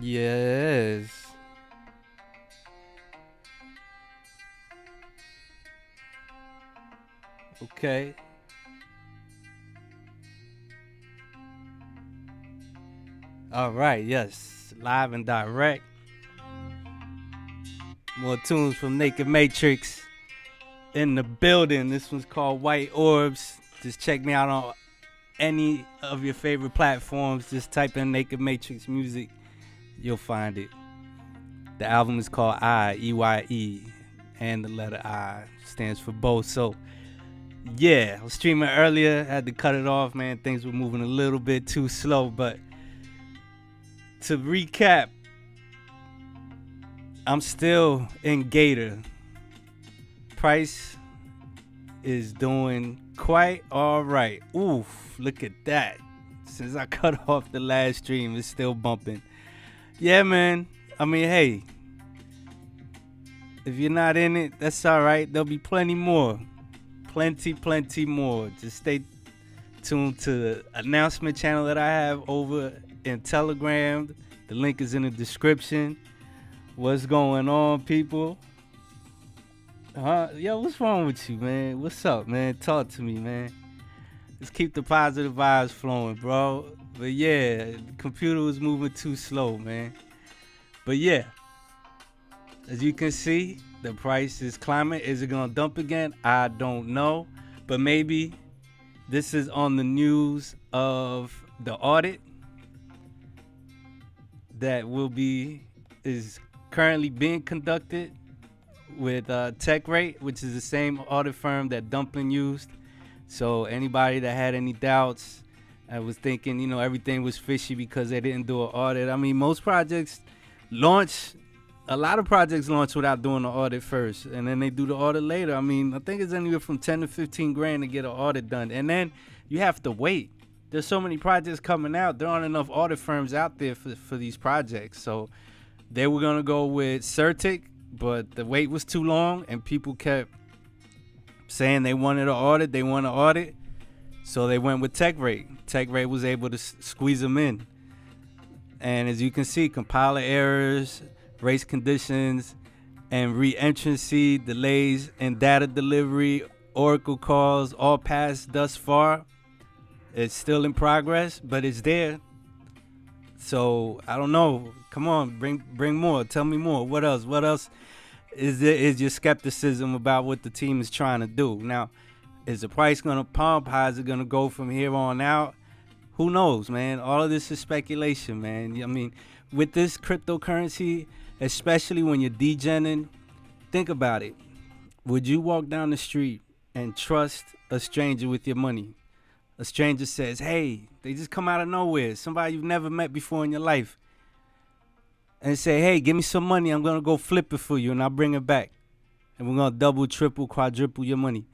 Yes. Okay. All right. Yes. Live and direct. More tunes from Naked Matrix in the building. This one's called White Orbs. Just check me out on any of your favorite platforms. Just type in Naked Matrix music. You'll find it. The album is called EYE, and the letter I stands for both. So, yeah, I was streaming earlier. Had to cut it off, man. Things were moving a little bit too slow. But to recap, I'm still in Gator. Price is doing quite all right. Oof, look at that. Since I cut off the last stream, it's still bumping. Yeah, man. I mean, hey, if you're not in it, that's all right. There'll be plenty more. Plenty more. Just stay tuned to the announcement channel that I have over in Telegram. The link is in the description. What's going on, people? Yo, what's wrong with you, man? What's up, man? Talk to me, man. Let's keep the positive vibes flowing, bro. But yeah, the computer was moving too slow, man. But yeah, as you can see, the price is climbing. Is it gonna dump again? I don't know. But maybe this is on the news of the audit that is currently being conducted with TechRate, which is the same audit firm that Dumpling used. So anybody that had any doubts, I was thinking, everything was fishy because they didn't do an audit. I mean, most projects launch, a lot of projects launch without doing the audit first, and then they do the audit later. I mean, I think it's anywhere from 10 to 15 grand to get an audit done, and then you have to wait. There's so many projects coming out. There aren't enough audit firms out there for these projects. So they were going to go with Certic, but the wait was too long, and people kept saying they wanted an audit. They want an audit. So they went with TechRate. TechRate was able to squeeze them in. And as you can see, compiler errors, race conditions, and re-entrancy, delays in data delivery, Oracle calls, all passed thus far. It's still in progress, but it's there. So I don't know. Come on, bring more. Tell me more. What else? What else is your skepticism about what the team is trying to do? Now, is the price gonna pump? How is it gonna go from here on out? Who knows, man? All of this is speculation, man. I mean, with this cryptocurrency, especially when you're degening, think about it. Would you walk down the street and trust a stranger with your money? A stranger says, hey, they just come out of nowhere, somebody you've never met before in your life, and say, hey, give me some money, I'm going to go flip it for you, and I'll bring it back. And we're going to double, triple, quadruple your money.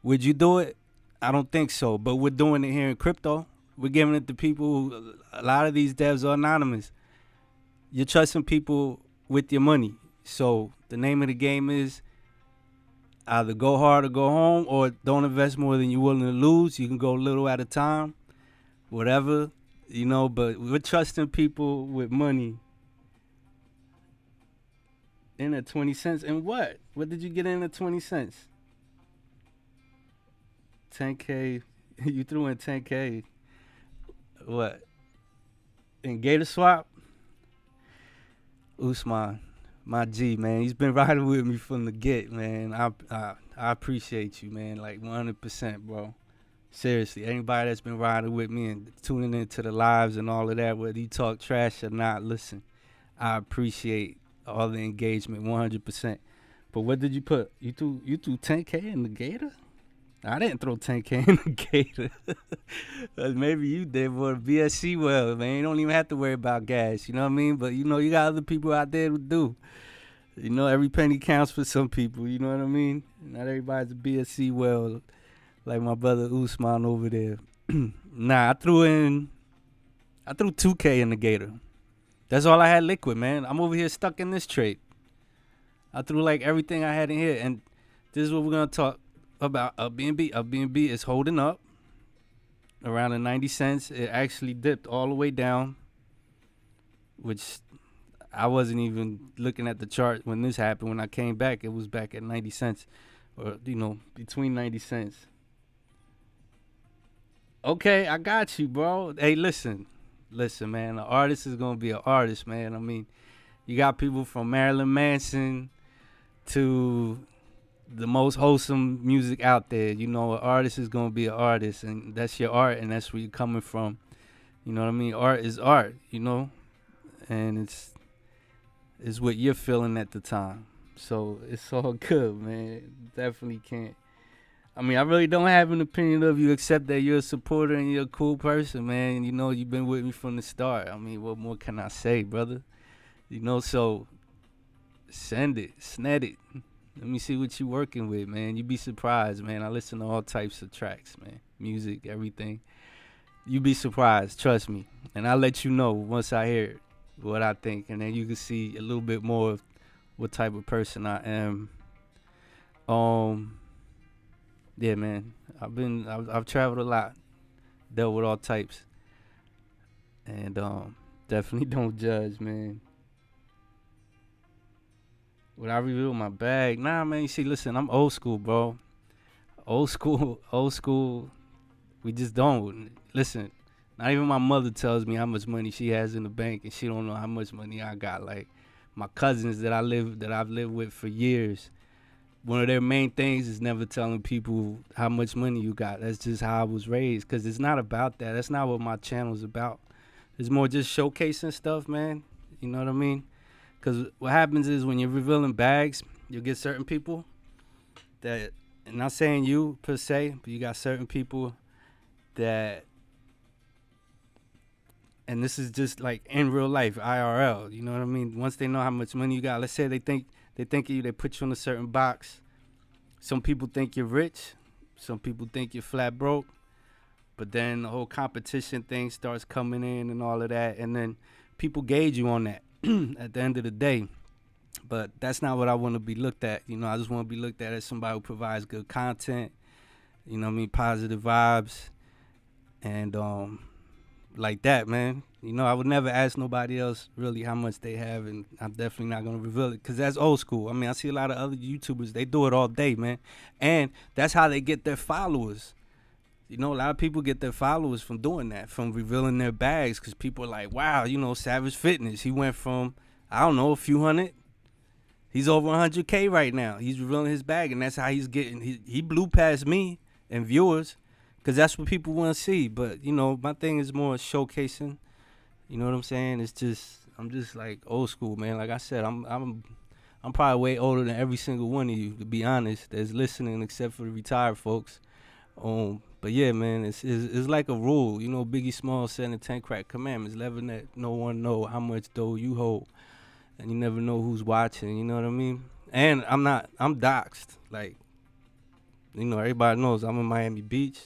Would you do it? I don't think so, but we're doing it here in crypto. We're giving it to people who, a lot of these devs are anonymous. You're trusting people with your money. So the name of the game is either go hard or go home, or don't invest more than you're willing to lose. You can go little at a time, whatever, but we're trusting people with money. In at 20 cents. And what? What did you get in at 20 cents? 10K. You threw in 10K. What? In Gator Swap? Usman, my G, man. He's been riding with me from the get, man. I appreciate you, man. Like 100%, bro. Seriously, anybody that's been riding with me and tuning into the lives and all of that, whether you talk trash or not, listen, I appreciate all the engagement, 100%. But what did you put? You threw 10K in the Gator? I didn't throw 10K in the Gator. Maybe you did, but BSC well, man. You don't even have to worry about gas, you know what I mean? But, you got other people out there who do. Every penny counts for some people, you know what I mean? Not everybody's a BSC well, like my brother Usman over there. Nah, I threw 2K in the Gator. That's all I had liquid, man. I'm over here stuck in this trade. I threw like everything I had in here, and this is what we're going to talk about. upBNB. upBNB is holding up around the 90 cents. It actually dipped all the way down which I wasn't even looking at the chart when this happened. When I came back, it was back at 90 cents, or between 90 cents. Okay, I got you, bro. Hey, listen, man. An artist is gonna be an artist, man. I mean, you got people from Marilyn Manson to the most wholesome music out there. An artist is gonna be an artist, and that's your art, and that's where you're coming from. You know what I mean? Art is art, and it's what you're feeling at the time. So it's all good, man. Definitely can't. I mean, I really don't have an opinion of you except that you're a supporter and you're a cool person, man. You've been with me from the start. I mean, what more can I say, brother? So send it, snet it. Let me see what you working with, man. You'd be surprised, man. I listen to all types of tracks, man. Music, everything. You'd be surprised, trust me. And I'll let you know once I hear it, what I think. And then you can see a little bit more of what type of person I am. Yeah, man. I've traveled a lot, dealt with all types, and definitely don't judge, man. Would I reveal my bag? Nah, man. You see, listen, I'm old school, bro. Old school. We just don't listen. Not even my mother tells me how much money she has in the bank, and she don't know how much money I got. Like my cousins that I've lived with for years. One of their main things is never telling people how much money you got. That's just how I was raised. Because it's not about that. That's not what my channel's about. It's more just showcasing stuff, man. You know what I mean? Because what happens is when you're revealing bags, you'll get certain people that, and not saying you per se, but you got certain people that, and this is just like in real life, IRL. You know what I mean? Once they know how much money you got, let's say they think of you, they put you in a certain box. Some people think you're rich. Some people think you're flat broke. But then the whole competition thing starts coming in and all of that. And then people gauge you on that at the end of the day. But that's not what I want to be looked at. I just want to be looked at as somebody who provides good content. Positive vibes. And like that, man. I would never ask nobody else really how much they have, and I'm definitely not going to reveal it because that's old school. I mean, I see a lot of other YouTubers, they do it all day, man. And that's how they get their followers. A lot of people get their followers from doing that, from revealing their bags, because people are like, wow, Savage Fitness, he went from, I don't know, a few hundred. He's over 100K right now. He's revealing his bag, and that's how he's getting, he blew past me and viewers, because that's what people want to see. But, my thing is more showcasing. You know what I'm saying? I'm just like old school, man. Like I said, I'm probably way older than every single one of you, to be honest, that's listening, except for the retired folks. But yeah, man, it's like a rule. Biggie Smalls said in the 10 Crack Commandments, never let no one know how much dough you hold. And you never know who's watching, you know what I mean? And I'm doxxed. Like, everybody knows I'm in Miami Beach.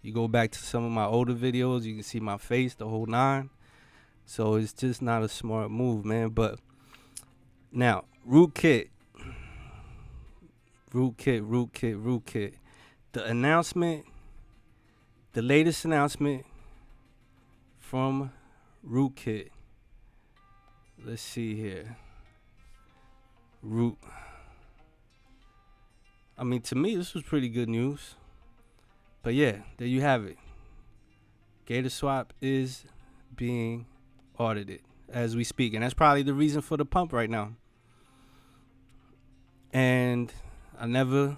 You go back to some of my older videos, you can see my face, the whole nine. So it's just not a smart move, man. But now, Rootkit. The latest announcement from Rootkit. Let's see here. I mean, to me, this was pretty good news. But yeah, there you have it. Gator Swap is being audited as we speak, and that's probably the reason for the pump right now. And I never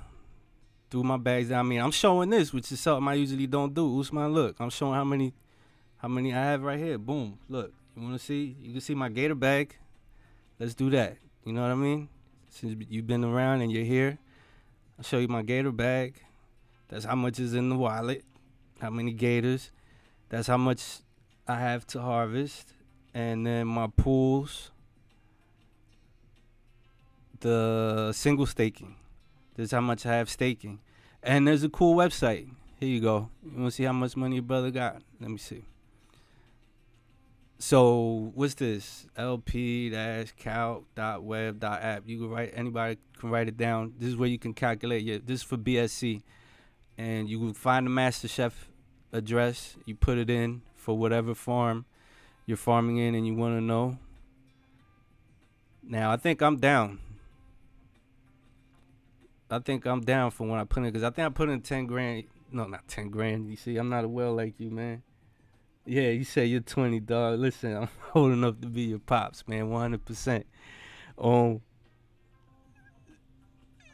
threw my bags down. I mean, I'm showing this, which is something I usually don't do. Usman, look, I'm showing how many I have right here. Boom, look. You want to see? You can see my Gator bag. Let's do that. You know what I mean? Since you've been around and you're here, I'll show you my Gator bag. That's how much is in the wallet. How many Gators. That's how much I have to harvest. And then my pools, the single staking. This is how much I have staking. And there's a cool website. Here you go. You want to see how much money your brother got? Let me see. So what's this? lp-calc.web.app. You can write, anybody can write it down. This is where you can calculate. This is for BSC. And you can find the Master Chef address. You put it in for whatever farm you're farming in and you want to know. Now I think I'm down. I think I'm down for when I put in, because I think I put in 10 grand. No, not 10 grand. You see, I'm not a well like you, man. Yeah, you say you're 20, dog. Listen, I'm old enough to be your pops, man. 100%. Um,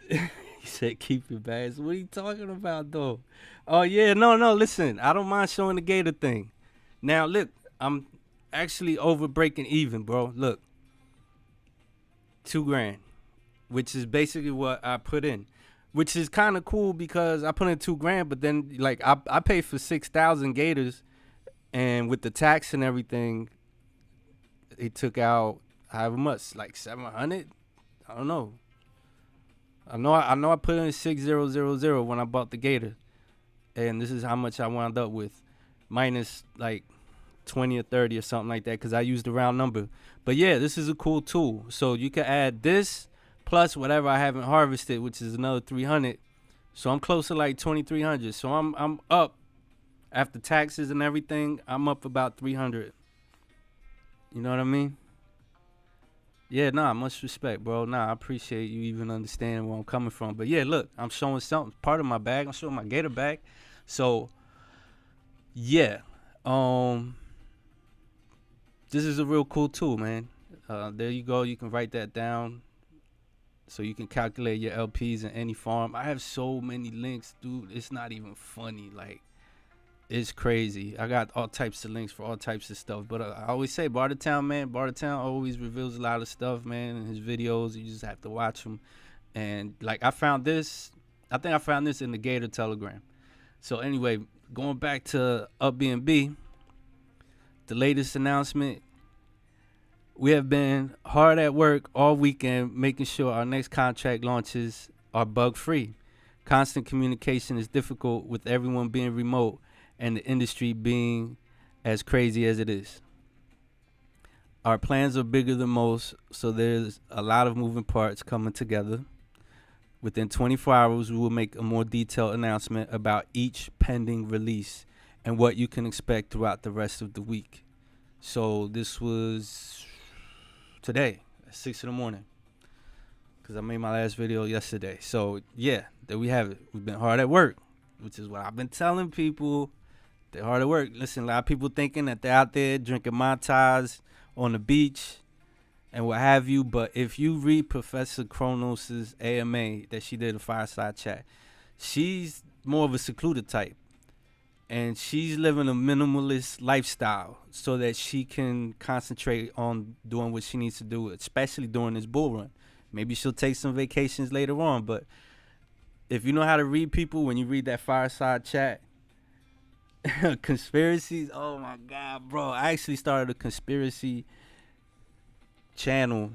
he said keep it bags. What are you talking about, though? Oh yeah, no. Listen, I don't mind showing the Gator thing. Now look, I'm actually over breaking even, bro. Look, 2 grand, which is basically what I put in, which is kind of cool because I put in 2 grand, but then like I paid for 6,000 Gators, and with the tax and everything, he took out however much, like 700. I don't know. I know. I put in 6000 when I bought the Gator, and this is how much I wound up with, minus like 20 or 30 or something like that, because I used a round number. But yeah, this is a cool tool. So you can add this plus whatever I haven't harvested, which is another 300. So I'm close to like 2300. So I'm up after taxes and everything. I'm up about 300. You know what I mean? Yeah, nah, much respect, bro. Nah, I appreciate you even understanding where I'm coming from. But yeah, look, I'm showing something, part of my bag. I'm showing my Gator bag. So yeah, this is a real cool tool, man. There you go. You can write that down so you can calculate your LPs in any farm. I have so many links, dude. It's not even funny. Like, it's crazy. I got all types of links for all types of stuff. But I always say, Bartertown, man. Bartertown always reveals a lot of stuff, man. In his videos, you just have to watch them. And like, I think I found this in the Gator Telegram. So anyway, going back to upBNB, the latest announcement. We have been hard at work all weekend making sure our next contract launches are bug-free. Constant communication is difficult with everyone being remote and the industry being as crazy as it is. Our plans are bigger than most, so there's a lot of moving parts coming together. Within 24 hours, we will make a more detailed announcement about each pending release and what you can expect throughout the rest of the week. So this was today at 6 in the morning, because I made my last video yesterday. So yeah, there we have it. We've been hard at work, which is what I've been telling people. They're hard at work. Listen, a lot of people thinking that they're out there drinking Mai Tais on the beach and what have you. But if you read Professor Kronos's AMA that she did a fireside chat, she's more of a secluded type. And she's living a minimalist lifestyle so that she can concentrate on doing what she needs to do, especially during this bull run. Maybe she'll take some vacations later on, but if you know how to read people, when you read that fireside chat, conspiracies, oh my God, bro. I actually started a conspiracy channel.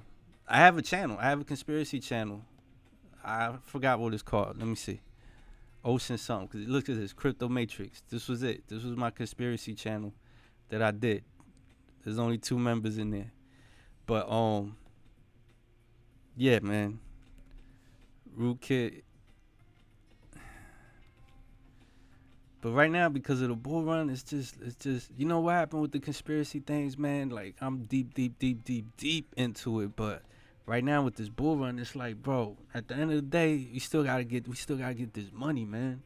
I have a conspiracy channel. I forgot what it's called. Let me see. Ocean something, because look at this, Crypto Matrix. This was it. This was my conspiracy channel that I did. There's only 2 members in there, but yeah, man. Rootkit. But right now, because of the bull run, it's just you know what happened with the conspiracy things, man. Like, I'm deep into it, but right now with this bull run, it's like, bro, at the end of the day, we still gotta get this money, man.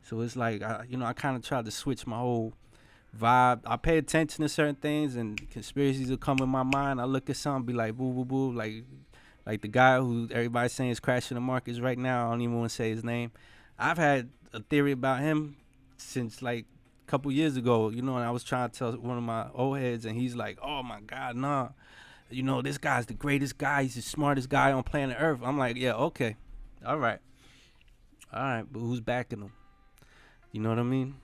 So it's like, I kind of tried to switch my whole vibe. I pay attention to certain things, and conspiracies will come in my mind. I look at something, be like, boo, boo, boo, like the guy who everybody's saying is crashing the markets right now. I don't even want to say his name. I've had a theory about him since like a couple years ago, and I was trying to tell one of my old heads, and he's like, oh my God, nah. This guy's the greatest guy. He's the smartest guy on planet Earth. I'm like, yeah, okay. All right. But who's backing him? You know what I mean?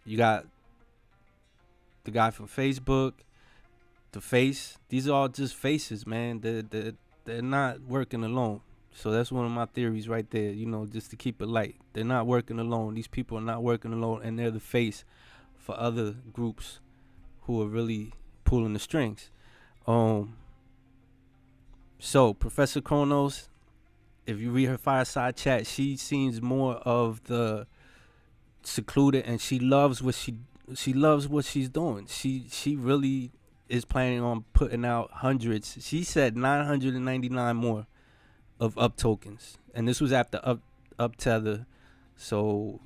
You got the guy from Facebook, the face. These are all just faces, man. They're not working alone. So that's one of my theories right there, just to keep it light. They're not working alone. These people are not working alone, and they're the face for other groups who are really pulling the strings. So Professor Kronos, if you read her fireside chat, she seems more of the secluded, and she loves what she's doing. She really is planning on putting out hundreds. She said 999 more of up tokens, and this was after up tether. So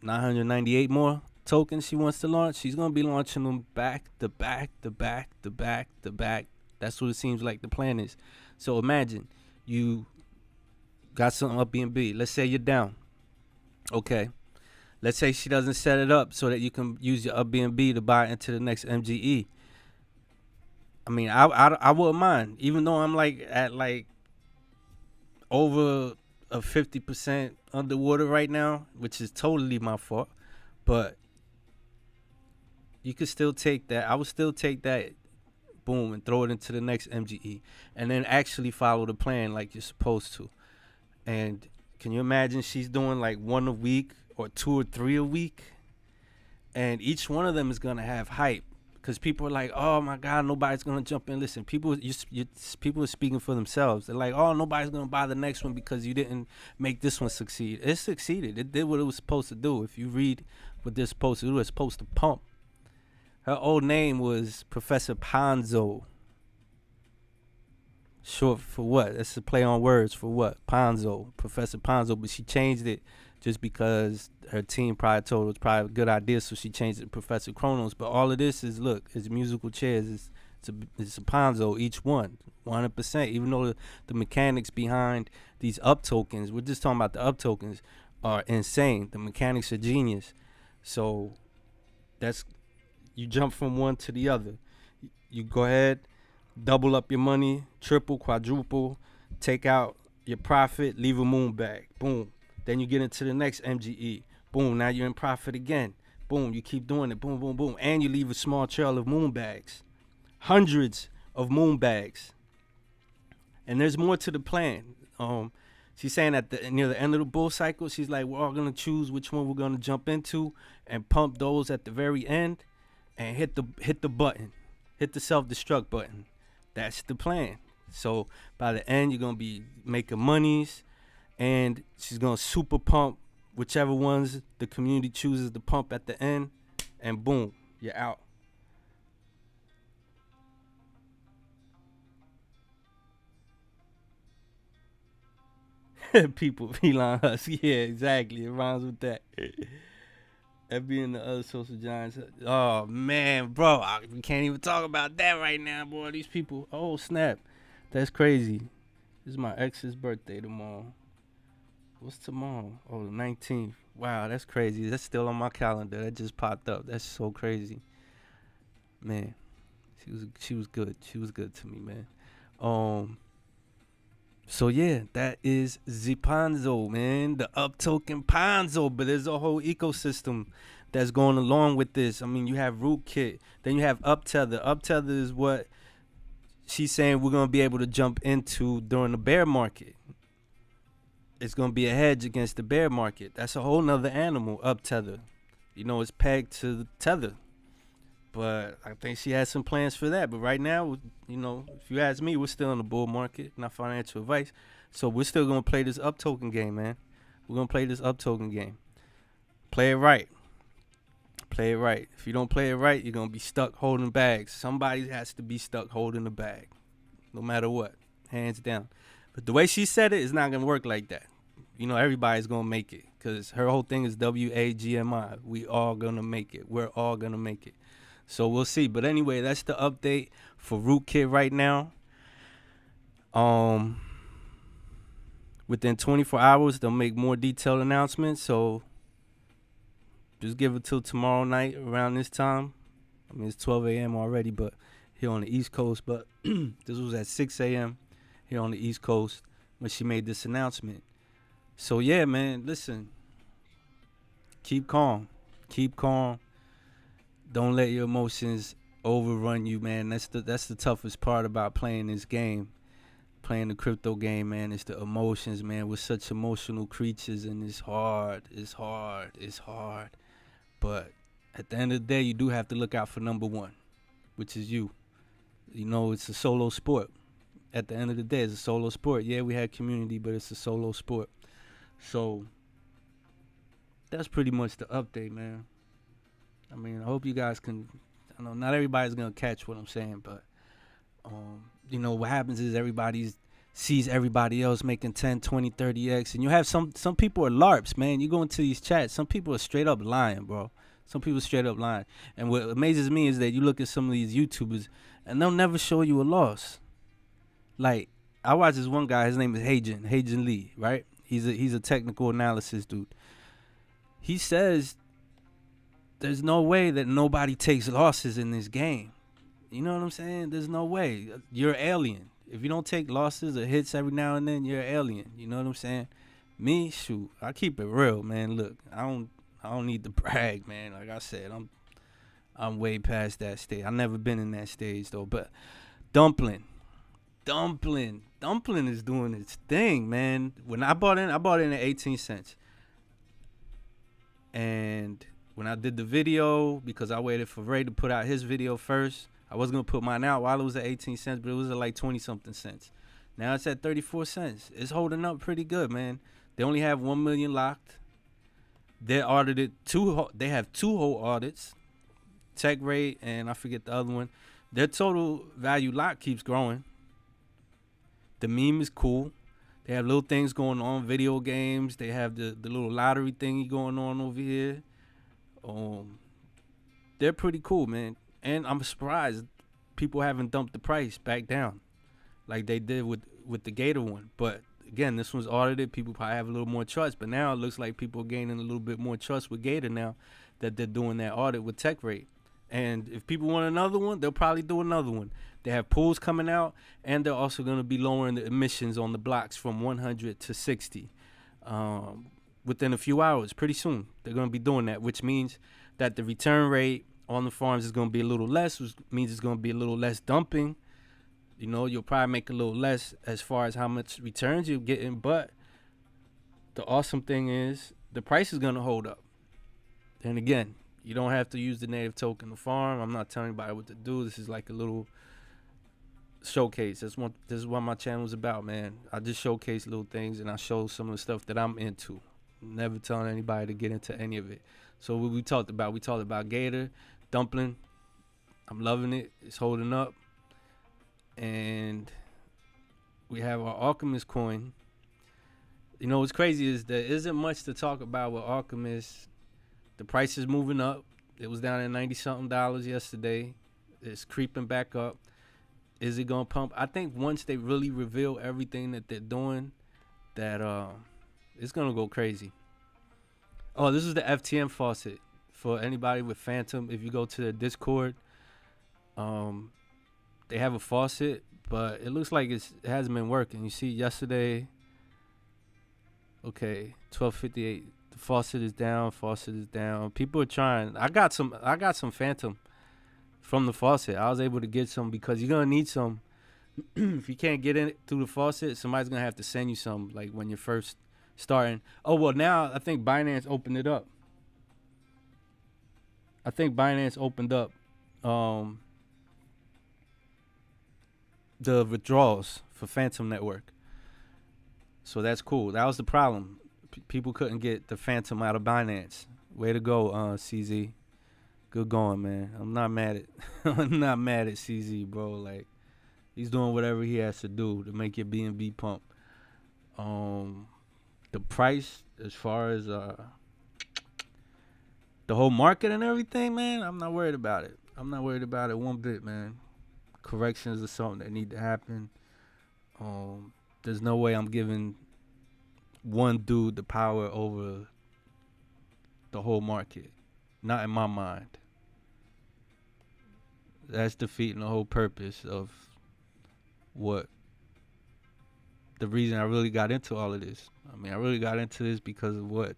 998 more tokens she wants to launch. She's gonna be launching them back to back to back to back to back. That's what it seems like the plan is. So imagine you got something upBNB. Let's say you're down. Okay. Let's say she doesn't set it up so that you can use your upBNB to buy into the next MGE. I mean, I wouldn't mind, even though I'm like at like over a 50% underwater right now, which is totally my fault. But you could still take that. I would still take that, boom, and throw it into the next MGE, and then actually follow the plan like you're supposed to. And can you imagine she's doing like one a week or two or three a week, and each one of them is gonna have hype, because people are like, oh my God, nobody's gonna jump in. Listen, people are speaking for themselves. They're like, oh, nobody's gonna buy the next one because you didn't make this one succeed. It succeeded. It did what it was supposed to do. If you read what they're supposed to do, it's supposed to pump. Her old name was Professor Ponzo. Short for what? That's a play on words for what? Ponzo, Professor Ponzo. But she changed it just because her team probably told her it was probably a good idea, so she changed it to Professor Chronos. But all of this is, look, it's musical chairs. It's a Ponzo, each one, 100%. Even though the mechanics behind these up tokens, we're just talking about the up tokens, are insane. The mechanics are genius. So that's, you jump from one to the other. You go ahead, double up your money, triple, quadruple, take out your profit, leave a moon bag. Boom. Then you get into the next MGE. Boom. Now you're in profit again. Boom. You keep doing it. Boom, boom, boom. And you leave a small trail of moon bags. Hundreds of moon bags. And there's more to the plan. She's saying at near the end of the bull cycle, she's like, we're all going to choose which one we're going to jump into and pump those at the very end and hit the button. Hit the self-destruct button. That's the plan. So by the end, you're going to be making monies, and she's going to super pump whichever ones the community chooses to pump at the end, and boom, you're out. People, Elon Husk. Yeah, exactly. It rhymes with that. FB and the other social giants. Oh, man, bro. We can't even talk about that right now, boy. These people. Oh, snap. That's crazy. This is my ex's birthday tomorrow. What's tomorrow? Oh, the 19th. Wow, that's crazy. That's still on my calendar. That just popped up. That's so crazy. Man, she was good. She was good to me, man. So yeah, that is the Ponzo, man. The up token Ponzo. But there's a whole ecosystem that's going along with this. I mean, you have Rootkit, then you have uptether. Uptether is what she's saying we're gonna be able to jump into during the bear market. It's gonna be a hedge against the bear market. That's a whole nother animal, uptether. You know, it's pegged to the tether. But I think she has some plans for that. But right now, you know, if you ask me, we're still in the bull market, not financial advice. So we're still going to play this up token game, man. We're going to play this up token game. Play it right. Play it right. If you don't play it right, you're going to be stuck holding bags. Somebody has to be stuck holding the bag, no matter what, hands down. But the way she said it is not going to work like that. You know, everybody's going to make it, because her whole thing is WAGMI. We all going to make it. We're all going to make it. So we'll see. But anyway, that's the update for Rootkit right now. Within 24 hours, they'll make more detailed announcements. So just give it till tomorrow night around this time. I mean, it's 12 a.m. already, but here on the East Coast. But this was at 6 a.m. here on the East Coast when she made this announcement. So yeah, man, listen. Keep calm. Keep calm. Don't let your emotions overrun you, man. That's the toughest part about playing this game, playing the crypto game, man. It's the emotions, man. We're such emotional creatures, and it's hard. It's hard. It's hard. But at the end of the day, you do have to look out for number one, which is you. You know, it's a solo sport. At the end of the day, it's a solo sport. Yeah, we had community, but it's a solo sport. So that's pretty much the update, man. I mean, I hope you guys can I know not everybody's gonna catch what I'm saying, but you know what happens is everybody sees everybody else making 10, 20, 30x, and you have some people are LARPs, man. You go into these chats, some people are straight up lying, bro. Some people straight up lying. And what amazes me is that you look at some of these YouTubers and they'll never show you a loss. Like, I watch this one guy, his name is Hagen Lee, right? He's a technical analysis dude. He says there's no way that nobody takes losses in this game. You know what I'm saying? There's no way. You're an alien. If you don't take losses or hits every now and then, you're an alien. You know what I'm saying? Me, shoot, I keep it real, man. Look, I don't need to brag, man. Like I said, I'm way past that stage. I've never been in that stage though. But Dumpling is doing its thing, man. When I bought in at 18 cents. And when I did the video, because I waited for Ray to put out his video first, I was gonna put mine out while it was at 18 cents, but it was at like 20 something cents. Now it's at 34 cents. It's holding up pretty good, man. They only have 1 million locked. They audited they have 2 whole audits, Tech Rate and I forget the other one. Their total value lock keeps growing. The meme is cool. They have little things going on, video games. They have the little lottery thingy going on over here. They're pretty cool, man. And I'm surprised people haven't dumped the price back down like they did with the Gator one. But again, this one's audited. People probably have a little more trust. But now it looks like people are gaining a little bit more trust with Gator now that they're doing that audit with Tech Rate. And if people want another one, they'll probably do another one. They have pools coming out, and they're also going to be lowering the emissions on the blocks from 100 to 60 within a few hours. Pretty soon, they're going to be doing that, which means that the return rate on the farms is going to be a little less, which means it's going to be a little less dumping. You know, you'll probably make a little less as far as how much returns you're getting, but the awesome thing is the price is going to hold up. And again, you don't have to use the native token to farm. I'm not telling anybody what to do. This is like a little showcase. This is what my channel is about, man. I just showcase little things and I show some of the stuff that I'm into. Never telling anybody to get into any of it. So what we talked about Gator, Dumpling. I'm loving it. It's holding up. And we have our Alchemist Coin. You know what's crazy is there isn't much to talk about with Alchemist. The price is moving up. It was down at $90-something yesterday. It's creeping back up. Is it gonna pump? I think once they really reveal everything that they're doing, that it's gonna go crazy. Oh, this is the FTM faucet for anybody with Fantom. If you go to the Discord, they have a faucet, but it looks like it hasn't been working. You see, yesterday, okay, 12:58. The faucet is down. People are trying. I got some Fantom from the faucet. I was able to get some because you're gonna need some. If you can't get in it through the faucet, somebody's gonna have to send you some, like when you're first starting. Oh well, now I think Binance opened it up. The withdrawals for Fantom Network. So that's cool. That was the problem. People couldn't get the Fantom out of Binance. Way to go, CZ. Good going, man. I'm not mad at CZ, bro. Like, he's doing whatever he has to do to make your BNB pump. The price, as far as the whole market and everything, man, I'm not worried about it. I'm not worried about it one bit, man. Corrections are something that need to happen. There's no way I'm giving one dude the power over the whole market. Not in my mind. That's defeating the whole purpose of what the reason I really got into all of this. I mean, I really got into this because of what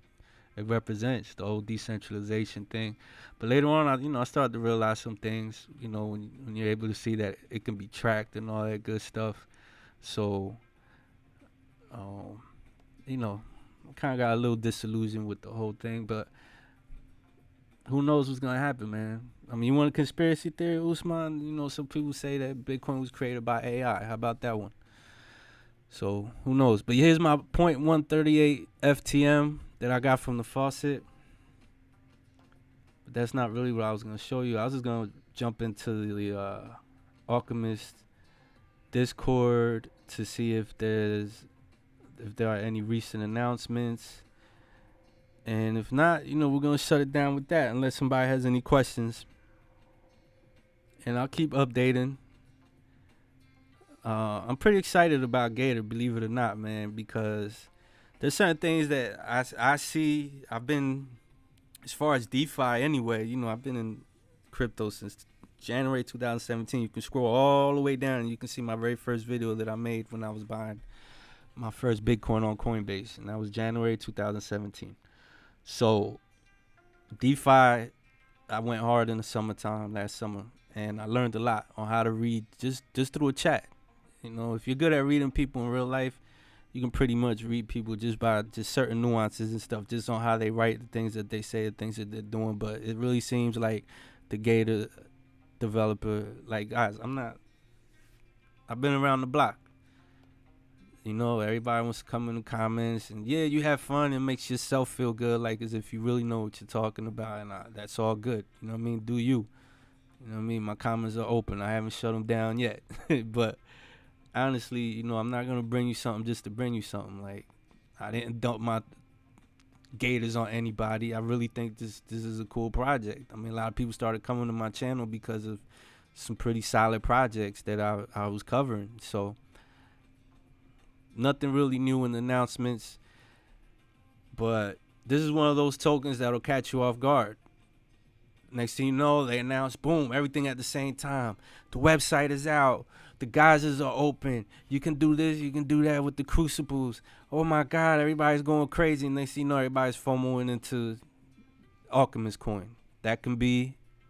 it represents, the whole decentralization thing. But later on, I started to realize some things, when you're able to see that it can be tracked and all that good stuff. So, I kind of got a little disillusioned with the whole thing, but who knows what's going to happen, man. I mean, you want a conspiracy theory, Usman? Some people say that Bitcoin was created by AI. How about that one? So, who knows? But here's my 0.138 FTM that I got from the faucet. But that's not really what I was going to show you. I was just going to jump into the Alchemist Discord to see if there are any recent announcements. And if not, we're gonna shut it down with that unless somebody has any questions. And I'll keep updating. I'm pretty excited about Gator, believe it or not, man, because there's certain things that I see. I've been, as far as DeFi anyway, I've been in crypto since January 2017. You can scroll all the way down and you can see my very first video that I made when I was buying my first Bitcoin on Coinbase, and that was January 2017. So DeFi, I went hard in the summertime last summer, and I learned a lot on how to read just through a chat. If you're good at reading people in real life, you can pretty much read people just by just certain nuances and stuff, just on how they write, the things that they say, the things that they're doing. But it really seems like the Gator developer, like, guys, I've been around the block. Everybody wants to come in the comments, and yeah, you have fun. It makes yourself feel good, like as if you really know what you're talking about, and that's all good. You know what I mean? Do you? You know what I mean? My comments are open. I haven't shut them down yet. But honestly, I'm not gonna bring you something just to bring you something. Like, I didn't dump my Gators on anybody. I really think this is a cool project. I mean, a lot of people started coming to my channel because of some pretty solid projects that I was covering. So nothing really new in the announcements, but this is one of those tokens that'll catch you off guard. Next thing you know, they announce, boom, everything at the same time. The website is out. The geysers are open. You can do this, you can do that with the crucibles. Oh my God, everybody's going crazy. And next thing you know, everybody's FOMOing into Alchemist Coin. That can be